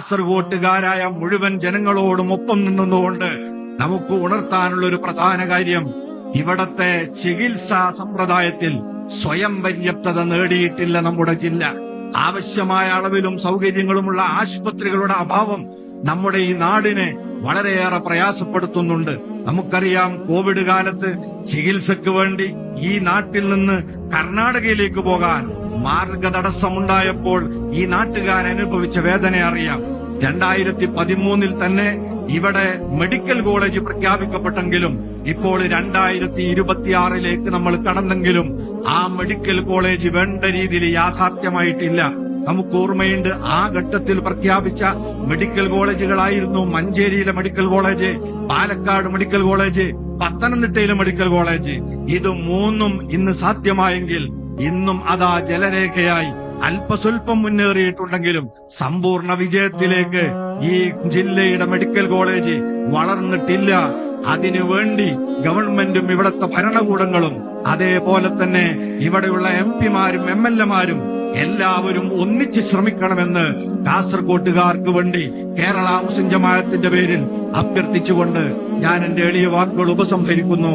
കാസർഗോട്ടുകാരായ മുഴുവൻ ജനങ്ങളോടും ഒപ്പം നിന്നുകൊണ്ട് നമുക്ക് ഉണർത്താനുള്ള ഒരു പ്രധാന കാര്യം, ഇവിടത്തെ ചികിത്സാ സമ്പ്രദായത്തിൽ സ്വയം പര്യാപ്തത നേടിയിട്ടില്ല നമ്മുടെ ജില്ല. ആവശ്യമായ അളവിലും സൗകര്യങ്ങളുമുള്ള ആശുപത്രികളുടെ അഭാവം നമ്മുടെ ഈ നാടിനെ വളരെയേറെ പ്രയാസപ്പെടുത്തുന്നുണ്ട്. നമുക്കറിയാം, കോവിഡ് കാലത്ത് ചികിത്സക്ക് വേണ്ടി ഈ നാട്ടിൽ നിന്ന് കർണാടകയിലേക്ക് പോകാൻ മാർഗതടസ്സമുണ്ടായപ്പോൾ ഈ നാട്ടുകാരനുഭവിച്ച വേദന അറിയാം. 2013 തന്നെ ഇവിടെ മെഡിക്കൽ കോളേജ് പ്രഖ്യാപിക്കപ്പെട്ടെങ്കിലും ഇപ്പോൾ 2026 നമ്മൾ കടന്നെങ്കിലും ആ മെഡിക്കൽ കോളേജ് വേണ്ട രീതിയിൽ യാഥാർത്ഥ്യമായിട്ടില്ല. നമുക്ക് ഓർമ്മയുണ്ട്, ആ ഘട്ടത്തിൽ പ്രഖ്യാപിച്ച മെഡിക്കൽ കോളേജുകളായിരുന്നു മഞ്ചേരിയിലെ medical college, Palakkad medical college, പത്തനംതിട്ടയിലെ മെഡിക്കൽ കോളേജ്. ഇത് മൂന്നും ഇന്ന് സാധ്യമായെങ്കിൽ ഇന്നും അതാ ജലരേഖയായി അല്പസ്വല്പം മുന്നേറിയിട്ടുണ്ടെങ്കിലും സമ്പൂർണ്ണ വിജയത്തിലേക്ക് ഈ ജില്ലയുടെ മെഡിക്കൽ കോളേജ് വളർന്നിട്ടില്ല. അതിനുവേണ്ടി ഗവൺമെന്റും ഇവിടത്തെ ഭരണകൂടങ്ങളും അതേപോലെ തന്നെ ഇവിടെയുള്ള MP-മാരും MLA-മാരും എല്ലാവരും ഒന്നിച്ച് ശ്രമിക്കണമെന്ന് കാസർകോട്ടുകാർക്ക് വേണ്ടി കേരള മുസ്ലിം ജമാഅത്തിന്റെ പേരിൽ അഭ്യർത്ഥിച്ചുകൊണ്ട് ഞാൻ എന്റെ എളിയ വാക്കുകൾ ഉപസംഹരിക്കുന്നു.